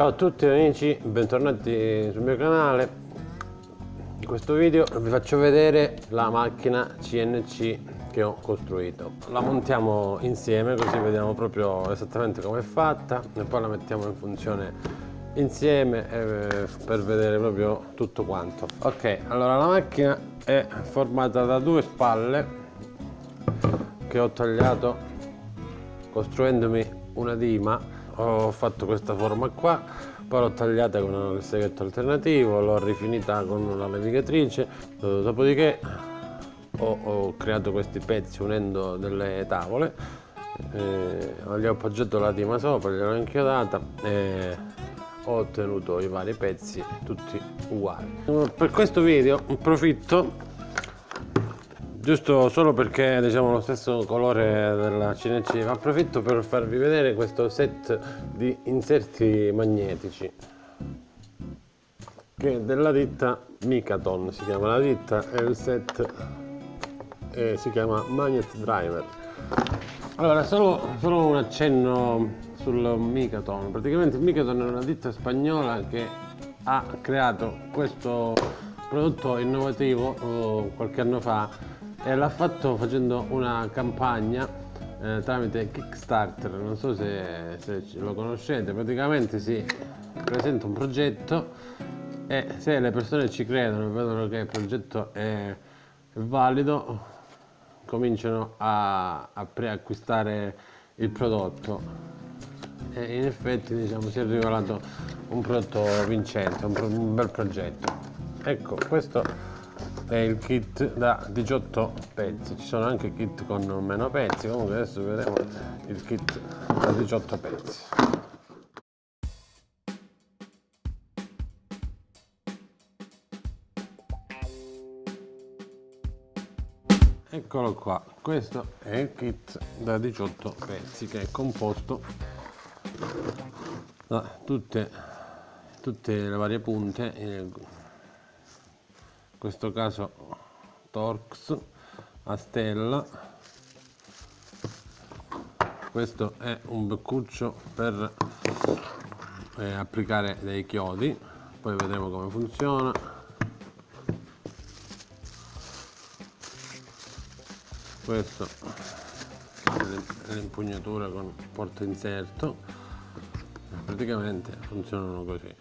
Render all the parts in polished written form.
Ciao a tutti amici, bentornati sul mio canale. In questo video vi faccio vedere la macchina CNC che ho costruito. La montiamo insieme così vediamo proprio esattamente come è fatta e poi la mettiamo in funzione insieme per vedere proprio tutto quanto. Ok, allora la macchina è formata da due spalle che ho tagliato costruendomi una dima. Ho fatto questa forma qua, poi l'ho tagliata con il seghetto alternativo, l'ho rifinita con una levigatrice, dopodiché ho creato questi pezzi unendo delle tavole, gli ho appoggiato la dima sopra, gliel'ho inchiodata e ho ottenuto i vari pezzi tutti uguali. Per questo video approfitto, giusto solo perché diciamo lo stesso colore della CNC, approfitto per farvi vedere questo set di inserti magnetici che è della ditta Micaton, si chiama la ditta, e il set si chiama Magnet Driver. Allora, solo un accenno sul Micaton. Praticamente il Micaton è una ditta spagnola che ha creato questo prodotto innovativo qualche anno fa e l'ha fatto facendo una campagna tramite Kickstarter. Non so se lo conoscete. Praticamente si presenta un progetto e se le persone ci credono e vedono che il progetto è valido, cominciano a preacquistare il prodotto e in effetti diciamo si è rivelato un prodotto vincente, un bel progetto. Ecco, questo è il kit da 18 pezzi, ci sono anche kit con meno pezzi, comunque adesso vedremo il kit da 18 pezzi. Eccolo qua, questo è il kit da 18 pezzi che è composto da tutte le varie punte, in questo caso Torx a stella. Questo è un beccuccio per applicare dei chiodi, poi vedremo come funziona. Questo è l'impugnatura con porta inserto, praticamente funzionano così.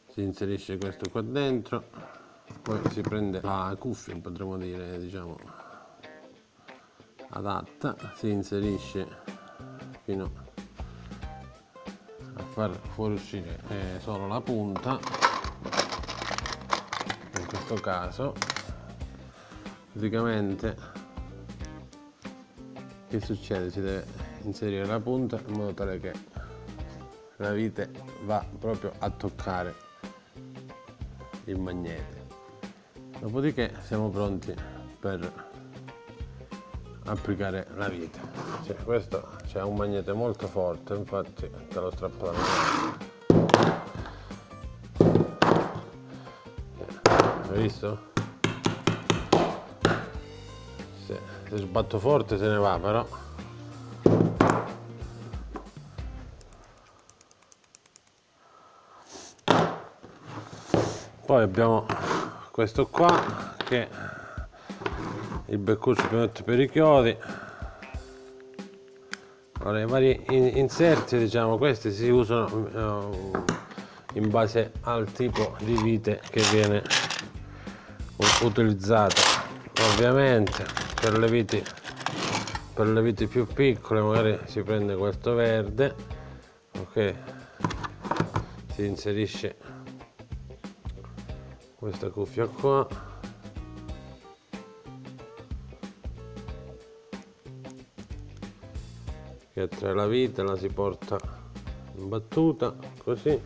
Si inserisce questo qua dentro, poi si prende la cuffia, potremmo dire, diciamo, adatta, si inserisce fino a far fuoriuscire solo la punta, in questo caso. Praticamente che succede? Si deve inserire la punta in modo tale che la vite va proprio a toccare il magnete. Dopodiché siamo pronti per applicare la vite. Questo c'è un magnete molto forte, infatti te lo strappo da hai visto? Se sbatto forte se ne va, però poi abbiamo questo qua che è il beccuccio per i chiodi. Allora, i vari inserti, diciamo, questi si usano in base al tipo di vite che viene utilizzato. Ovviamente per le viti più piccole magari si prende questo verde, ok, si inserisce questa cuffia qua, che tra la vite la si porta in battuta così,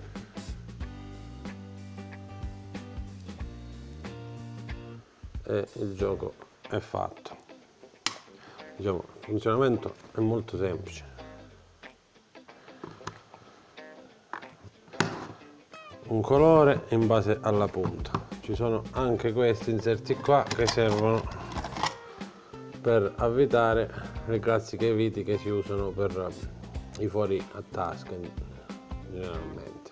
e il gioco è fatto. Diciamo, il funzionamento è molto semplice. Un colore in base alla punta. Ci sono anche questi inserti qua che servono per avvitare le classiche viti che si usano per i fuori a tasca, generalmente.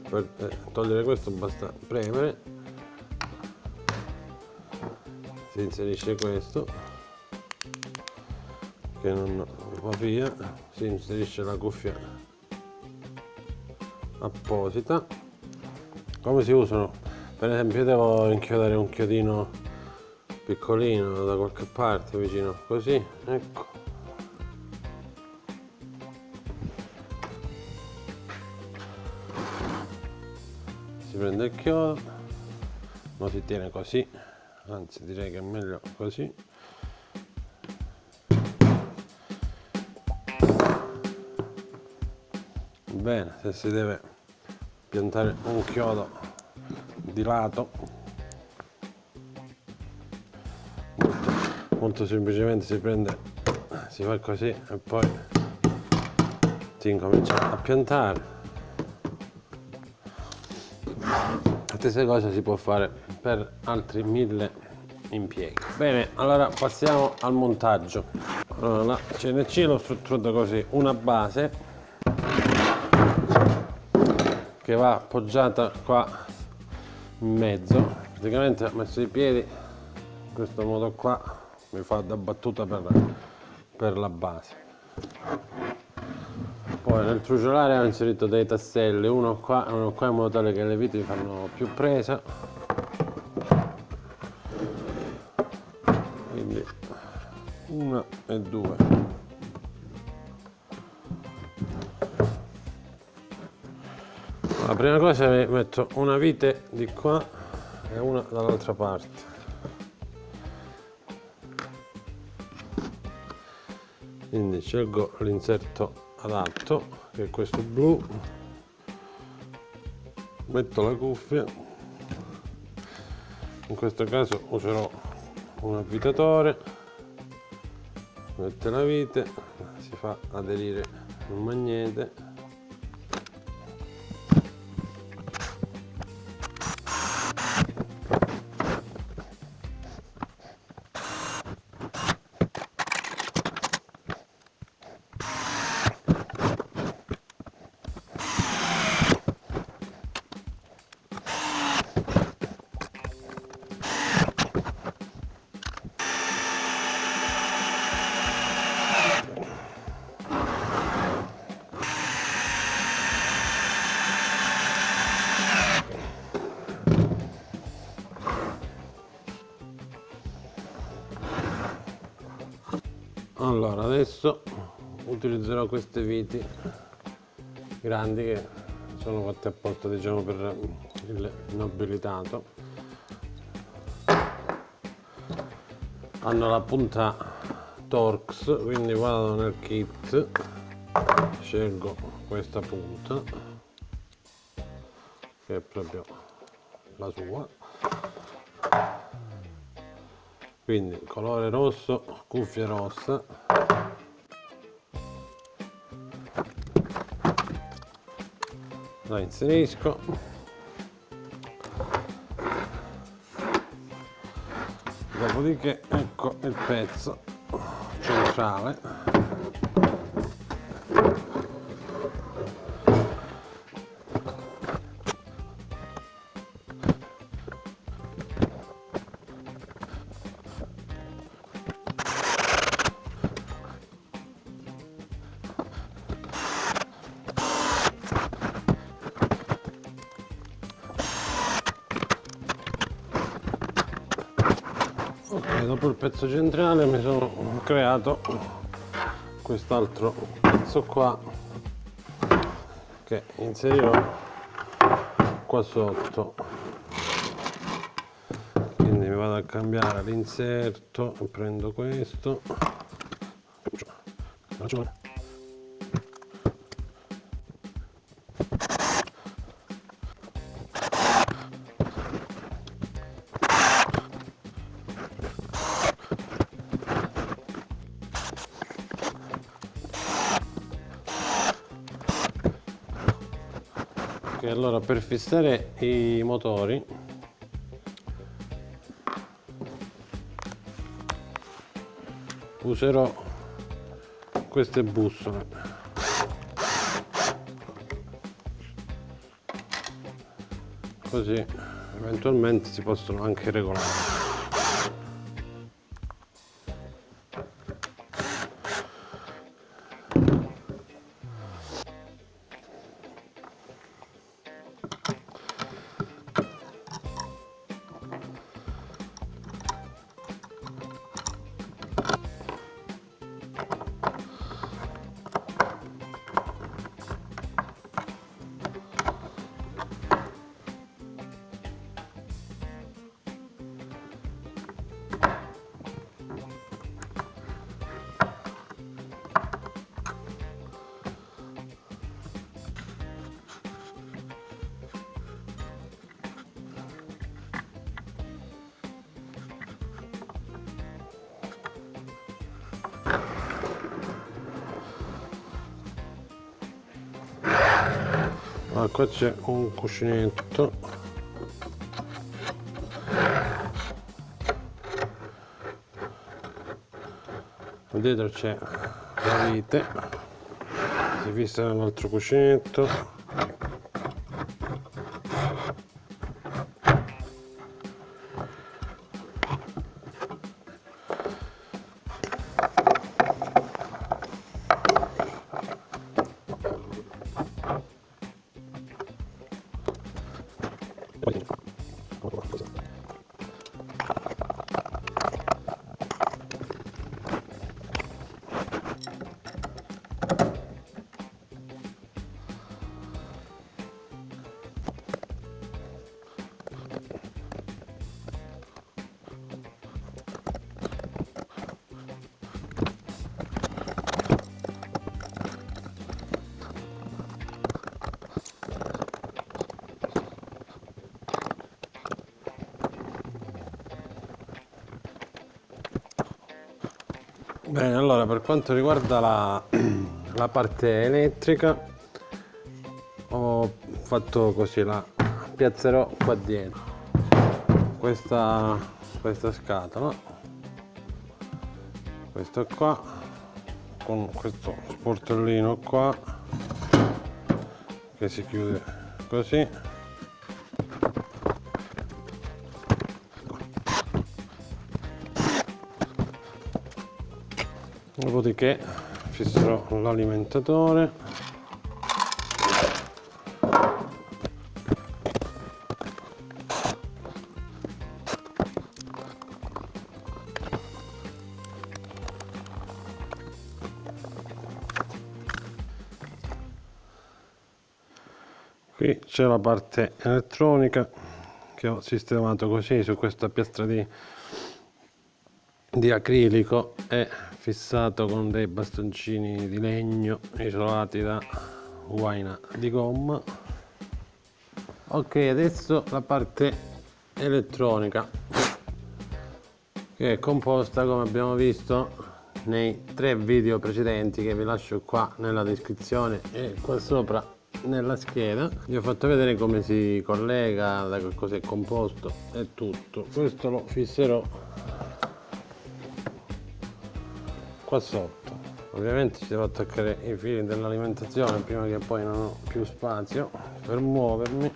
Per togliere questo basta premere, si inserisce questo che non va via, si inserisce la cuffia apposita. Come si usano? Per esempio io devo inchiodare un chiodino piccolino da qualche parte vicino, così, ecco. Si prende il chiodo, lo si tiene così, anzi direi che è meglio così. Bene, se si deve piantare un chiodo di lato, molto semplicemente si prende, si fa così e poi si incomincia a piantare. La stessa cosa si può fare per altri 1000 impieghi. Bene, allora passiamo al montaggio. Allora, la CNC l'ho strutturata così: una base che va appoggiata qua in mezzo, praticamente ho messo i piedi in questo modo qua, mi fa da battuta per la base. Poi nel truciolare ho inserito dei tasselli, uno qua e uno qua, in modo tale che le viti fanno più presa, quindi 1 e 2. La prima cosa metto una vite di qua e una dall'altra parte. Quindi scelgo l'inserto adatto, che è questo blu, metto la cuffia, in questo caso userò un avvitatore, mette la vite, si fa aderire il magnete. Allora adesso utilizzerò queste viti grandi che sono fatte apposta, diciamo, per il nobilitato. Hanno la punta Torx, quindi vado nel kit, scelgo questa punta che è proprio la sua, quindi colore rosso, cuffia rossa, la inserisco, dopodiché ecco il pezzo centrale. Ok, dopo il pezzo centrale mi sono creato quest'altro pezzo qua che inserirò qua sotto, quindi mi vado a cambiare l'inserto, prendo questo, ok. Allora, per fissare i motori userò queste bussole. così eventualmente si possono anche regolare. Allora, qua c'è un cuscinetto, dietro c'è la vite, si fissa nell'altro cuscinetto. Bene, allora per quanto riguarda la parte elettrica ho fatto così, la piazzerò qua dietro, questa scatola, questa qua, con questo sportellino qua che si chiude così. Dopodiché fisserò l'alimentatore, qui c'è la parte elettronica che ho sistemato così su questa piastra di acrilico e fissato con dei bastoncini di legno isolati da guaina di gomma. Ok, adesso la parte elettronica, che è composta, come abbiamo visto nei 3 video precedenti che vi lascio qua nella descrizione e qua sopra nella scheda. Vi ho fatto vedere come si collega, da che cosa è composto e tutto. Questo lo fisserò qua sotto. Ovviamente ci devo attaccare i fili dell'alimentazione prima che poi non ho più spazio per muovermi.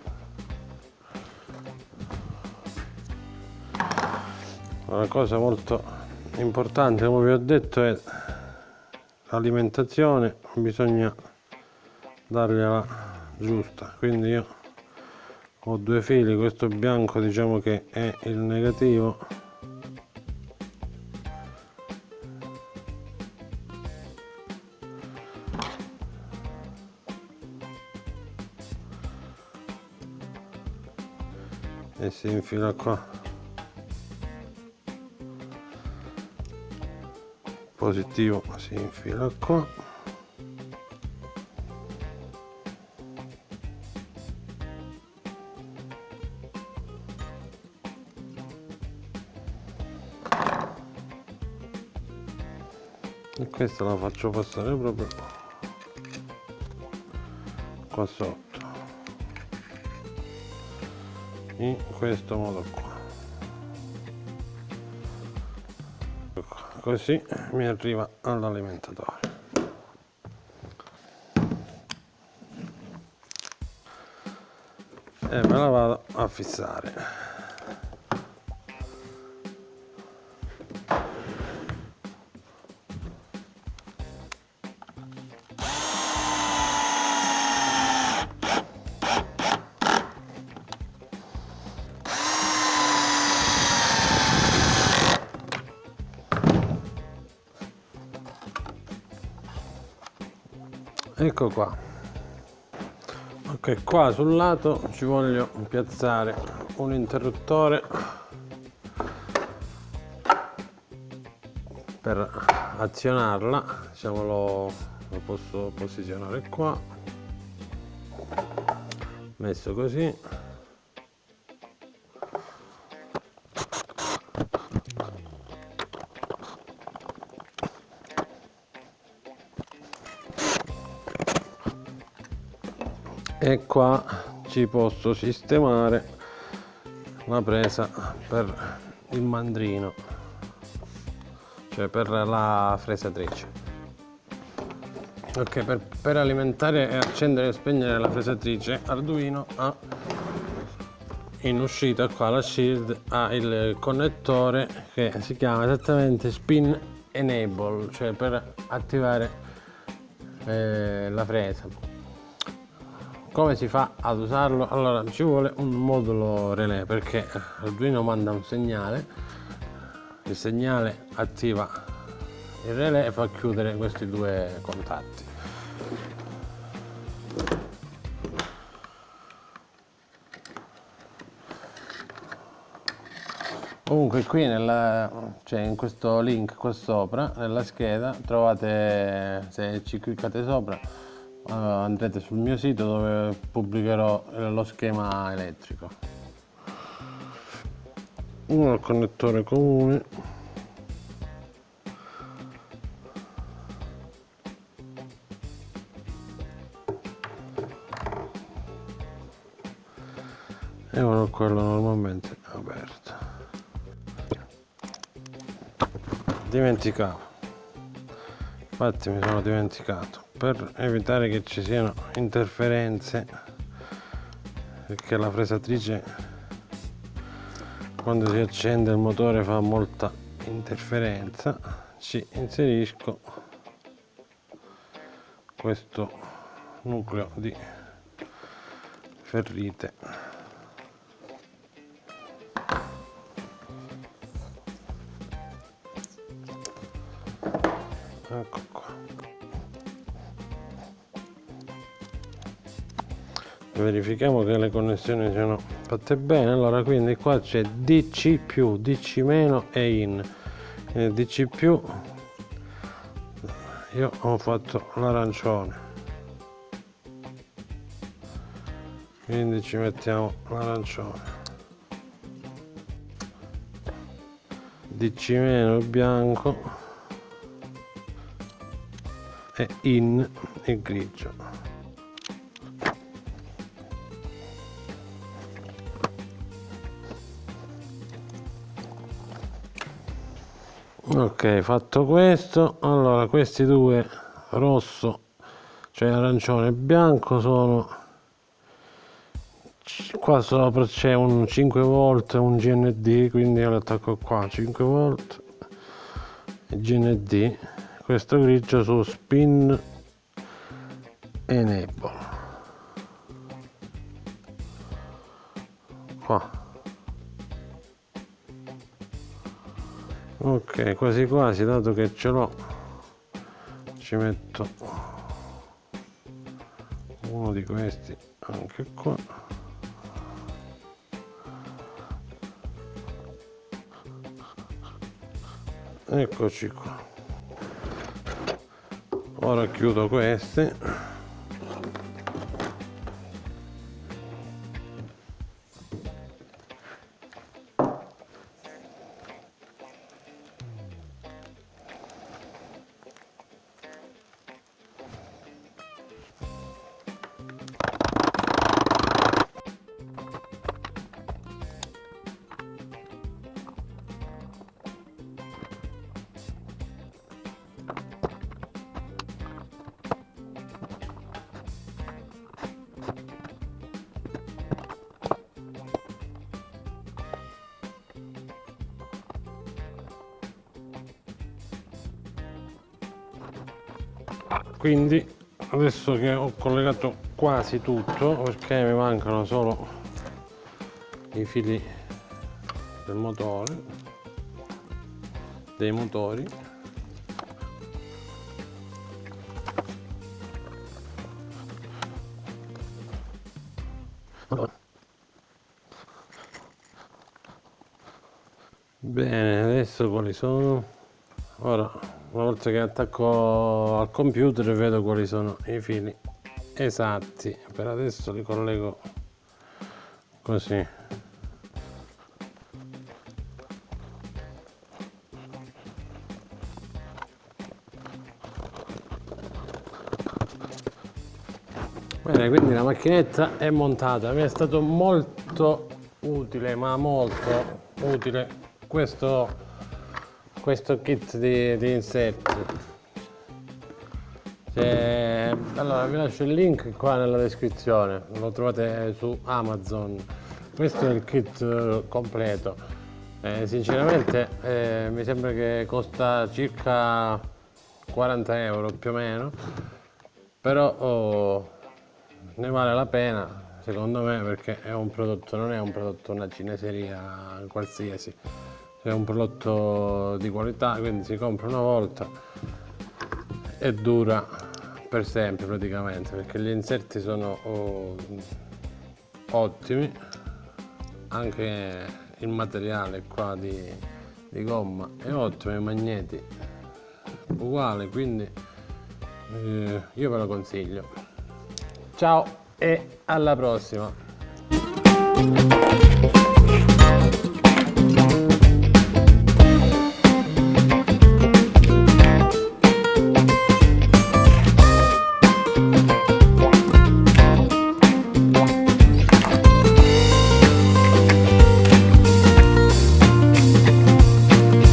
Una cosa molto importante, come vi ho detto, è l'alimentazione, bisogna dargliela giusta, quindi io ho 2 fili, questo bianco diciamo che è il negativo, e si infila qua, positivo si infila qua, e questa la faccio passare proprio qua sotto, in questo modo qua. Così mi arriva all'alimentatore. e me la vado a fissare. Ecco qua. Ok, qua sul lato ci voglio piazzare un interruttore per azionarla, diciamo lo posso posizionare qua, messo così. E qua ci posso sistemare la presa per il mandrino, cioè per la fresatrice. Ok, per alimentare e accendere e spegnere la fresatrice, Arduino ha in uscita qua la shield, ha il connettore che si chiama esattamente Spin Enable, cioè per attivare la fresa. Come si fa ad usarlo? Allora ci vuole un modulo relè, perché Arduino manda un segnale, il segnale attiva il relè e fa chiudere questi due contatti. Comunque qui cioè in questo link qua sopra nella scheda trovate, se ci cliccate sopra andrete sul mio sito dove pubblicherò lo schema elettrico. Uno al connettore comune, e uno quello normalmente aperto. Dimenticavo, infatti mi sono dimenticato, per evitare che ci siano interferenze, perché la fresatrice quando si accende il motore fa molta interferenza, ci inserisco questo nucleo di ferrite. Ecco qua. Verifichiamo che le connessioni siano fatte bene. Allora, quindi qua c'è DC+, DC- e IN. Il DC+, io ho fatto l'arancione, quindi ci mettiamo l'arancione. DC- il bianco e IN il grigio. Ok, fatto questo, allora questi due, rosso, cioè arancione e bianco, sono qua sopra c'è un 5 volt e un GND, quindi io lo attacco qua, 5 volt e GND. Questo grigio su Spin Enable qua. Ok, quasi quasi, dato che ce l'ho, ci metto uno di questi anche qua. Eccoci qua. Ora chiudo questi. Quindi adesso che ho collegato quasi tutto, perché mi mancano solo i fili del motore, dei motori, bene. Adesso quali sono? Ora, una volta che attacco al computer, vedo quali sono i fili esatti. Per adesso li collego così. Bene, quindi la macchinetta è montata. Mi è stato molto utile, ma molto utile questo kit di inserti. Allora vi lascio il link qua nella descrizione, lo trovate su Amazon. Questo è il kit completo. Sinceramente mi sembra che costa circa 40 euro più o meno, però ne vale la pena secondo me, perché è un prodotto, non è un prodotto, una cineseria qualsiasi, è un prodotto di qualità, quindi si compra una volta e dura per sempre praticamente, perché gli inserti sono ottimi, anche il materiale qua di gomma è ottimo, i magneti uguale, quindi io ve lo consiglio. Ciao e alla prossima!